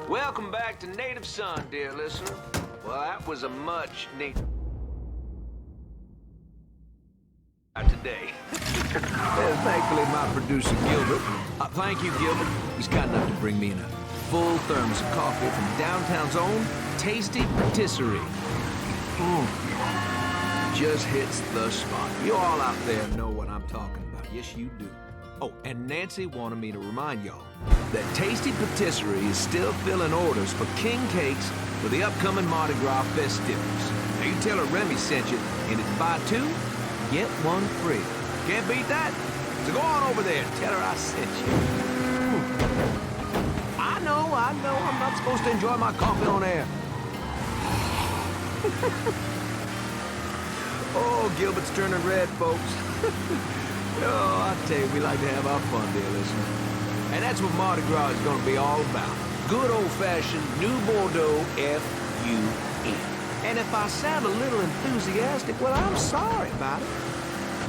Welcome back to Native Son, dear listener. Well, that was a much needed today. Thankfully, my producer, Gilbert. Thank you, Gilbert. He's kind enough to bring me in a full thermos of coffee from downtown's own Tasty Patisserie. Just hits the spot. You all out there know what I'm talking about. Yes, you do. Oh, and Nancy wanted me to remind y'all that Tasty Patisserie is still filling orders for king cakes for the upcoming Mardi Gras festivities. Now, you tell her Remy sent you, and it's buy two, get one free. Can't beat that. So go on over there and tell her I sent you. I know, I'm not supposed to enjoy my coffee on air. Oh, Gilbert's turning red, folks. Oh, I tell you, we like to have our fun, dear listener. And that's what Mardi Gras is going to be all about. Good old-fashioned New Bordeaux F-U-N. And if I sound a little enthusiastic, well, I'm sorry about it.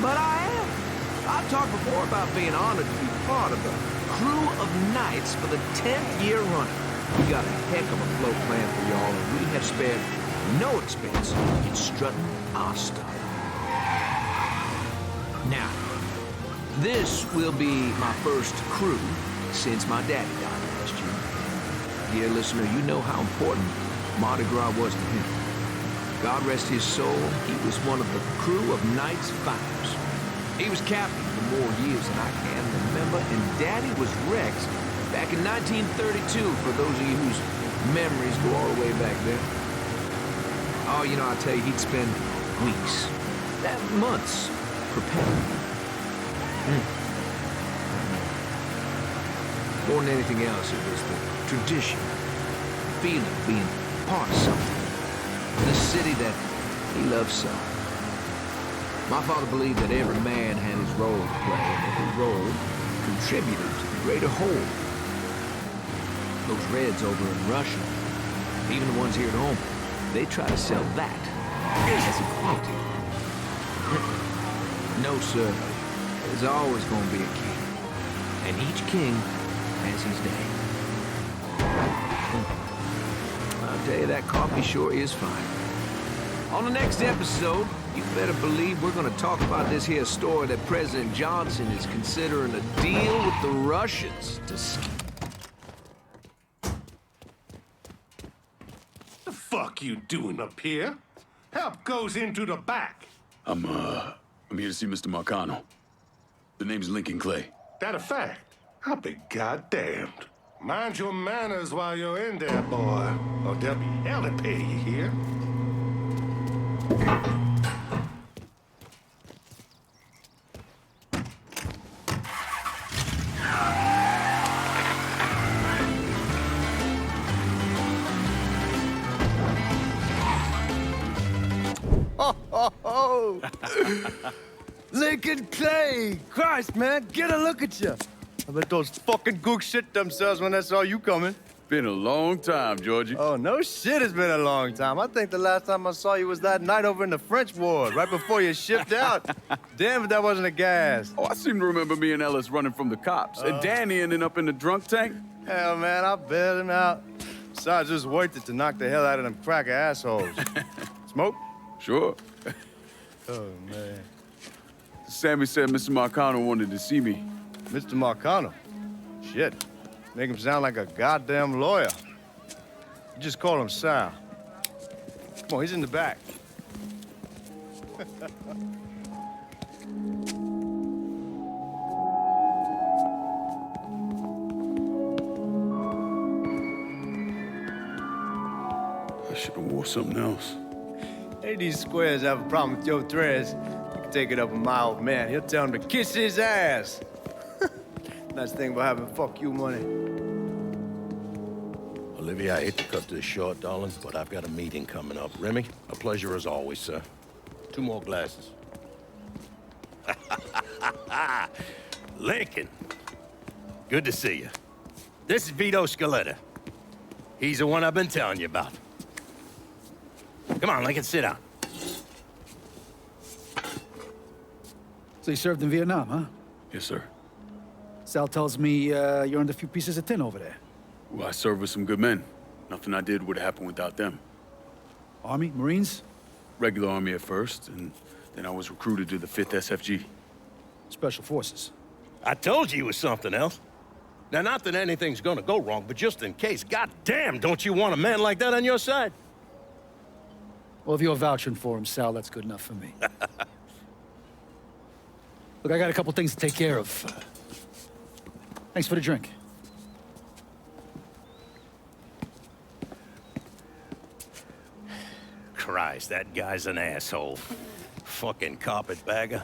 But I am. I've talked before about being honored to be part of the crew of knights for the 10th year running. We got a heck of a float plan for y'all, and we have spared no expense in strutting our stuff. Now, this will be my first crew since my daddy died last year. Dear listener, you know how important Mardi Gras was to him. God rest his soul, he was one of the crew of Knights Fighters. He was captain for more years than I can remember, and Daddy was Rex back in 1932, for those of you whose memories go all the way back there. Oh, you know, I tell you, he'd spend weeks, months, preparing. More than anything else, it was the tradition, feeling of being part of something. The city that he loved so. My father believed that every man had his role to play, and every role contributed to the greater whole. Those Reds over in Russia, even the ones here at home, they try to sell that as equality. No, sir. There's always going to be a king. And each king has his day. I'll tell you, that coffee sure is fine. On the next episode, you better believe we're going to talk about this here story that President Johnson is considering a deal with the Russians to The fuck you doing up here? Help goes into the back. I'm here to see Mr. Marcano. The name's Lincoln Clay. That a fact? I'll be goddamned. Mind your manners while you're in there, boy, or there'll be hell to pay you here. Oh! Lincoln Clay! Christ, man, get a look at you. I bet those fucking gooks shit themselves when they saw you coming. Been a long time, Georgie. Oh, no shit, it's been a long time. I think the last time I saw you was that night over in the French ward, right before you shipped out. Damn if that wasn't a gas. Oh, I seem to remember me and Ellis running from the cops, and Danny ending up in the drunk tank. Hell, man, I bailed him out. Besides, it was worth it to knock the hell out of them cracker assholes. Smoke? Sure. Oh, man. Sammy said Mr. Marcano wanted to see me. Mr. Marcano? Shit. Make him sound like a goddamn lawyer. You just call him Sal. Come on, he's in the back. I should have wore something else. Hey, these squares have a problem with your threads. You can take it up with my old man. He'll tell him to kiss his ass. Nice thing about having fuck you money. Olivia, I hate to cut this short, darling, but I've got a meeting coming up. Remy, a pleasure as always, sir. 2 more glasses. Lincoln, good to see you. This is Vito Scaletta. He's the one I've been telling you about. Come on, Lincoln, sit down. So you served in Vietnam, huh? Yes, sir. Sal tells me you earned a few pieces of tin over there. Well, I served with some good men. Nothing I did would have happened without them. Army? Marines? Regular Army at first, and then I was recruited to the 5th SFG. Special Forces. I told you it was something else. Now, not that anything's gonna go wrong, but just in case, goddamn, don't you want a man like that on your side? Well, if you're vouching for him, Sal, that's good enough for me. Look, I got a couple things to take care of. Thanks for the drink. Christ, that guy's an asshole. Fucking carpetbagger.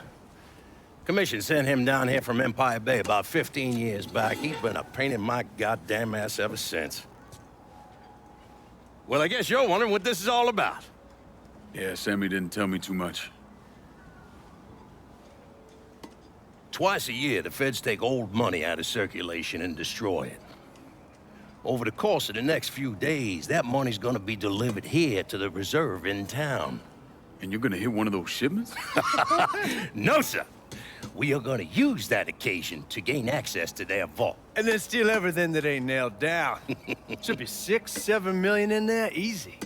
Commission sent him down here from Empire Bay about 15 years back. He's been a pain in my goddamn ass ever since. Well, I guess you're wondering what this is all about. Yeah, Sammy didn't tell me too much. Twice a year, the feds take old money out of circulation and destroy it. Over the course of the next few days, that money's gonna be delivered here to the reserve in town. And you're gonna hit one of those shipments? No, sir. We are gonna use that occasion to gain access to their vault. And then steal everything that ain't nailed down. Should be 6-7 million in there, easy.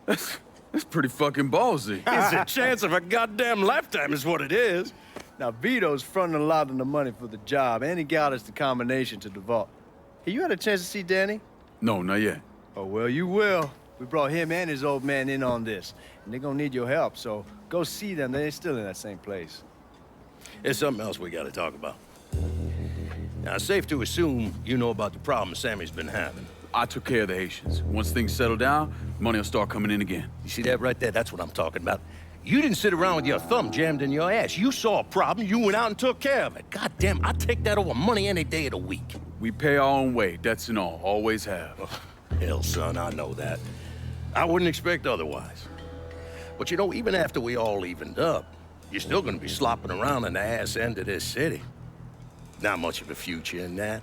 That's pretty fucking ballsy. It's a chance of a goddamn lifetime is what it is. Now, Vito's fronting a lot of the money for the job, and he got us the combination to the vault. Hey, you had a chance to see Danny? No, not yet. Oh, well, you will. We brought him and his old man in on this, and they're gonna need your help, so go see them. They're still in that same place. There's something else we gotta talk about. Now, it's safe to assume you know about the problem Sammy's been having. I took care of the Haitians. Once things settle down, money will start coming in again. You see that right there? That's what I'm talking about. You didn't sit around with your thumb jammed in your ass. You saw a problem, you went out and took care of it. Goddamn, I'd take that over money any day of the week. We pay our own way, debts and all. Always have. Oh, hell, son, I know that. I wouldn't expect otherwise. But you know, even after we all evened up, you're still gonna be slopping around in the ass end of this city. Not much of a future in that.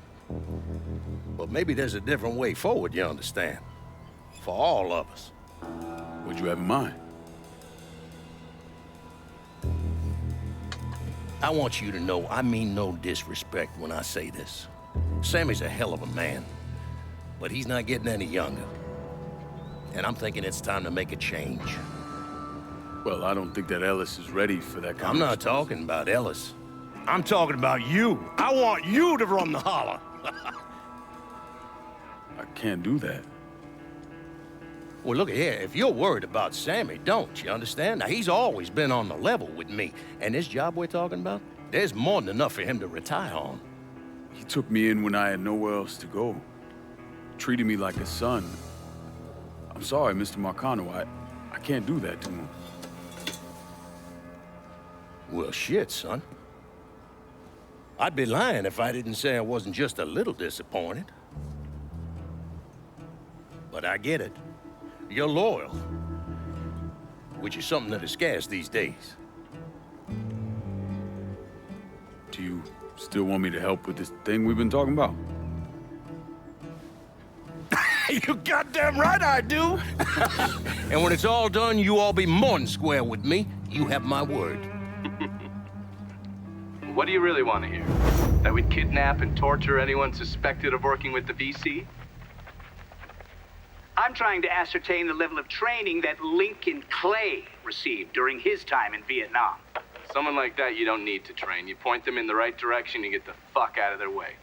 But maybe there's a different way forward, you understand? For all of us. What'd you have in mind? I want you to know I mean no disrespect when I say this. Sammy's a hell of a man, but he's not getting any younger. And I'm thinking it's time to make a change. Well, I don't think that Ellis is ready for that kind I'm not talking about Ellis. I'm talking about you. I want you to run the holler. I can't do that. Well, look here, if you're worried about Sammy, don't, you understand? Now, he's always been on the level with me. And this job we're talking about, there's more than enough for him to retire on. He took me in when I had nowhere else to go. Treated me like a son. I'm sorry, Mr. Marcano. I can't do that to him. Well, shit, son. I'd be lying if I didn't say I wasn't just a little disappointed. But I get it. You're loyal. Which is something that is scarce these days. Do you still want me to help with this thing we've been talking about? You goddamn right I do! And when it's all done, you all be more than square with me. You have my word. What do you really want to hear? That we'd kidnap and torture anyone suspected of working with the VC? I'm trying to ascertain the level of training that Lincoln Clay received during his time in Vietnam. Someone like that you don't need to train. You point them in the right direction and get the fuck out of their way.